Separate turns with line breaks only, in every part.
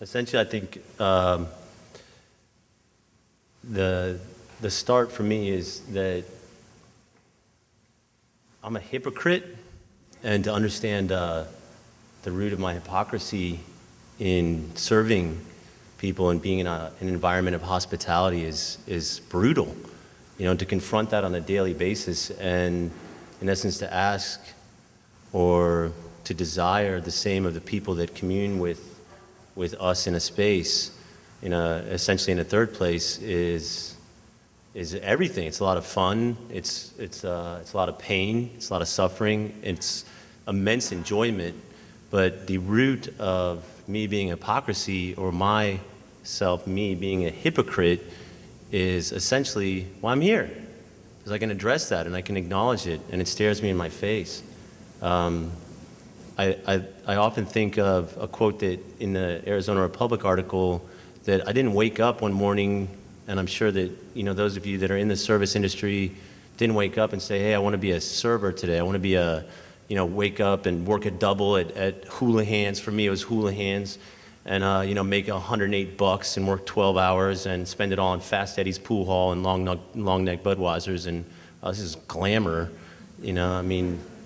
Essentially, I think the start for me is that I'm a hypocrite, and to understand the root of my hypocrisy in serving people and being in an environment of hospitality is brutal. You know, to confront that on a daily basis and, in essence, to ask or to desire the same of the people that commune with us in a space, essentially in a third place, is everything. It's a lot of fun. It's a lot of pain. It's a lot of suffering. It's immense enjoyment. But the root of me being hypocrisy, or me being a hypocrite, is essentially why I'm here. Because I can address that and I can acknowledge it, and it stares me in my face. I often think of a quote that in the Arizona Republic article, that I didn't wake up one morning, and I'm sure that those of you that are in the service industry didn't wake up and say, hey, I want to be a server today. I want to be wake up and work a double at Houlihan's. For me, it was Houlihan's. And make $108 and work 12 hours and spend it all on Fast Eddie's Pool Hall and long neck Budweisers, and this is glamour,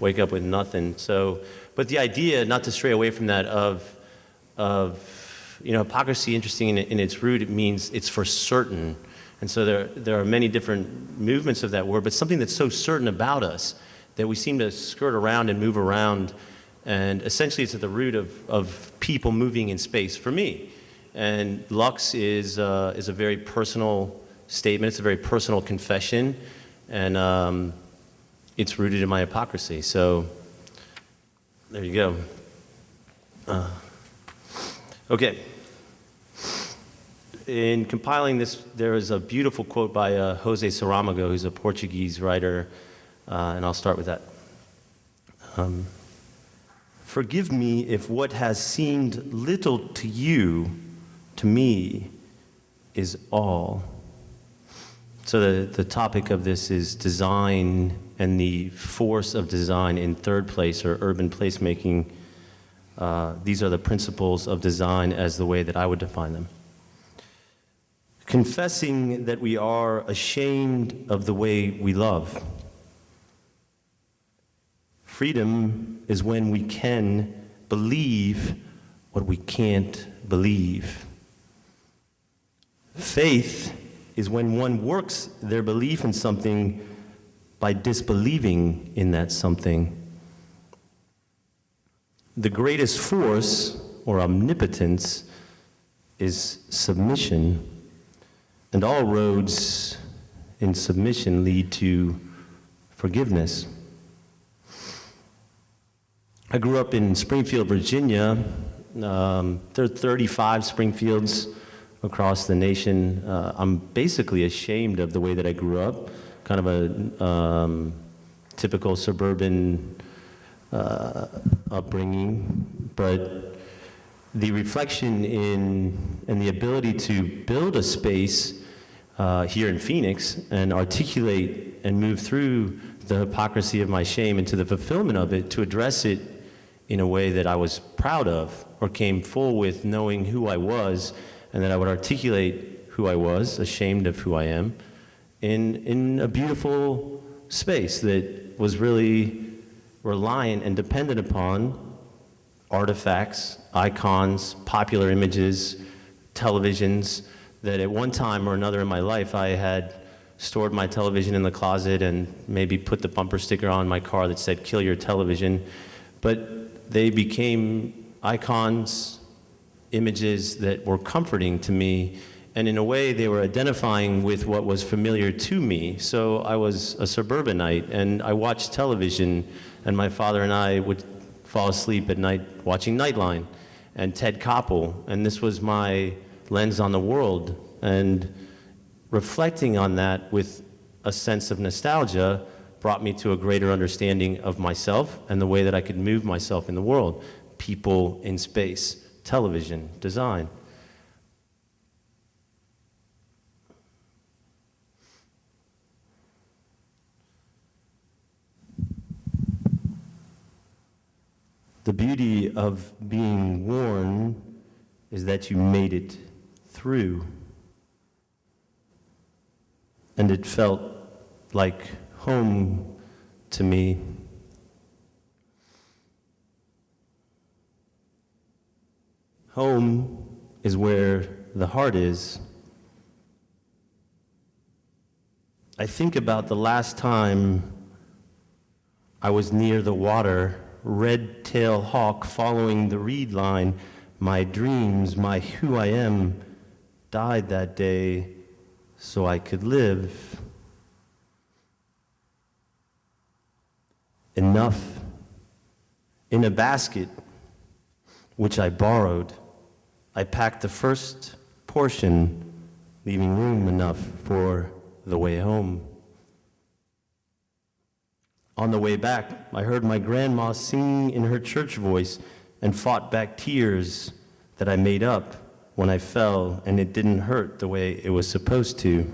wake up with nothing. So, but the idea, not to stray away from that, of hypocrisy, interesting in its root, it means it's for certain. And so there are many different movements of that word, but something that's so certain about us that we seem to skirt around and move around. And essentially, it's at the root of people moving in space for me. And Lux is a very personal statement. It's a very personal confession, and it's rooted in my hypocrisy. So there you go. Okay. In compiling this, there is a beautiful quote by José Saramago, who's a Portuguese writer, and I'll start with that. Forgive me if what has seemed little to you, to me, is all. So the topic of this is design and the force of design in third place, or urban placemaking. These are the principles of design as the way that I would define them. Confessing that we are ashamed of the way we love. Freedom is when we can believe what we can't believe. Faith is when one works their belief in something by disbelieving in that something. The greatest force, or omnipotence, is submission, and all roads in submission lead to forgiveness. I grew up in Springfield, Virginia. There are 35 Springfields across the nation. I'm basically ashamed of the way that I grew up, kind of a typical suburban upbringing, but the reflection and the ability to build a space here in Phoenix and articulate and move through the hypocrisy of my shame into the fulfillment of it, to address it in a way that I was proud of, or came full with knowing who I was, and that I would articulate who I was, ashamed of who I am, in a beautiful space that was really reliant and dependent upon artifacts, icons, popular images, televisions, that at one time or another in my life I had stored my television in the closet and maybe put the bumper sticker on my car that said, "Kill your television." But they became icons, images that were comforting to me, and in a way they were identifying with what was familiar to me. So I was a suburbanite, and I watched television, and my father and I would fall asleep at night watching Nightline and Ted Koppel, and this was my lens on the world. And reflecting on that with a sense of nostalgia brought me to a greater understanding of myself and the way that I could move myself in the world. People in space, television, design. The beauty of being worn is that you made it through. And it felt like home to me. Home is where the heart is. I think about the last time I was near the water, red-tailed hawk following the reed line. My dreams, my who I am, died that day so I could live. Enough in a basket, which I borrowed. I packed the first portion, leaving room enough for the way home. On the way back, I heard my grandma singing in her church voice and fought back tears that I made up when I fell, and it didn't hurt the way it was supposed to.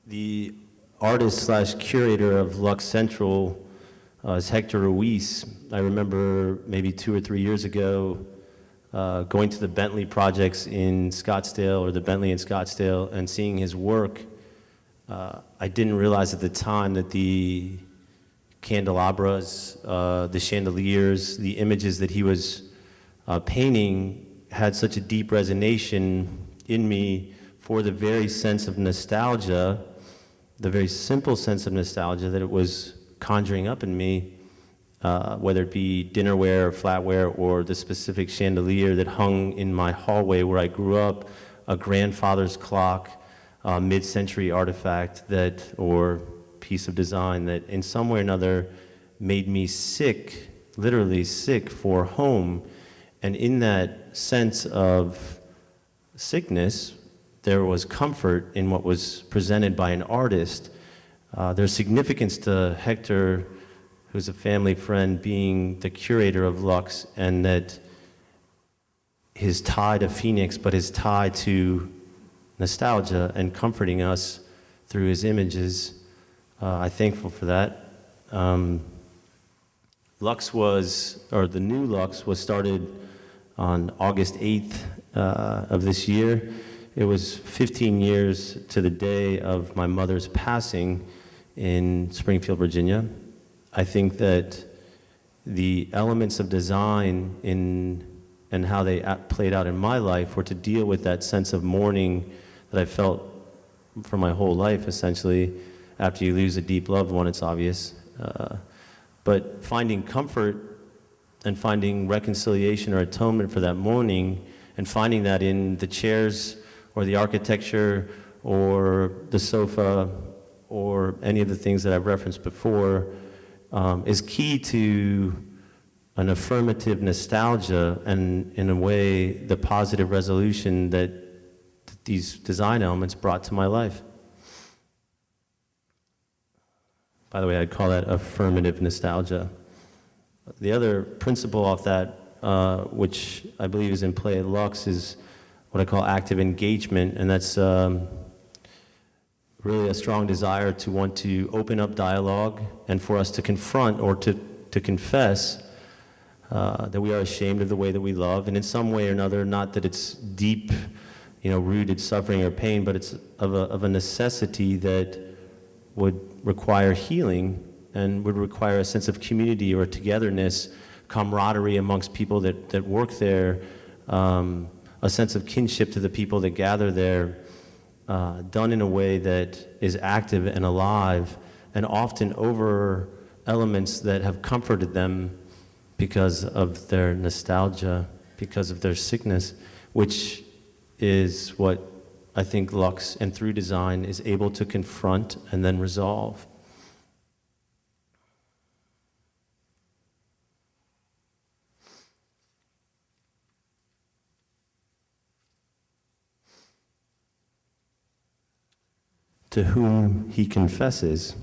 The artist/curator of Lux Central is Hector Ruiz. I remember maybe 2 or 3 years ago going to the Bentley projects in Scottsdale, or the Bentley in Scottsdale, and seeing his work. I didn't realize at the time that the candelabras, the chandeliers, the images that he was painting had such a deep resonance in me for the very sense of nostalgia, the very simple sense of nostalgia that it was conjuring up in me, whether it be dinnerware or flatware or the specific chandelier that hung in my hallway where I grew up, a grandfather's clock, mid-century artifact that, or piece of design that in some way or another made me sick, literally sick for home. And in that sense of sickness, there was comfort in what was presented by an artist. There's significance to Hector, who's a family friend, being the curator of Lux, and that his tie to Phoenix, but his tie to nostalgia and comforting us through his images. I'm thankful for that. Lux was, or the new Lux was started on August 8th of this year. It was 15 years to the day of my mother's passing in Springfield, Virginia. I think that the elements of design and how they played out in my life were to deal with that sense of mourning that I felt for my whole life, essentially. After you lose a deep loved one, it's obvious. But finding comfort and finding reconciliation or atonement for that mourning, and finding that in the chairs or the architecture or the sofa or any of the things that I've referenced before, is key to an affirmative nostalgia and, in a way, the positive resolution that these design elements brought to my life. By the way, I'd call that affirmative nostalgia. The other principle off that, which I believe is in play at Lux, is what I call active engagement, and that's really a strong desire to want to open up dialogue and for us to confront or to confess that we are ashamed of the way that we love, and in some way or another, not that it's deep, rooted suffering or pain, but it's of a necessity that would require healing and would require a sense of community or togetherness, camaraderie amongst people that work there, a sense of kinship to the people that gather there, done in a way that is active and alive, and often over elements that have comforted them because of their nostalgia, because of their sickness, which is what I think Lux, and through design, is able to confront and then resolve. To whom he confesses.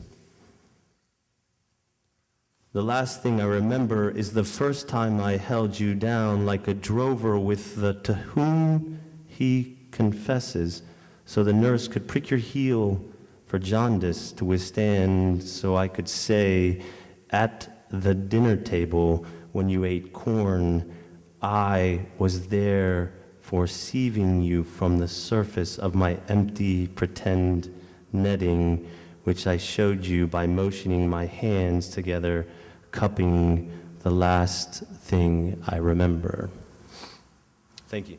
The last thing I remember is the first time I held you down like a drover with the to whom he confesses, so the nurse could prick your heel for jaundice to withstand, so I could say, at the dinner table when you ate corn, I was there foreseeing you from the surface of my empty pretend netting, which I showed you by motioning my hands together, cupping the last thing I remember. Thank you.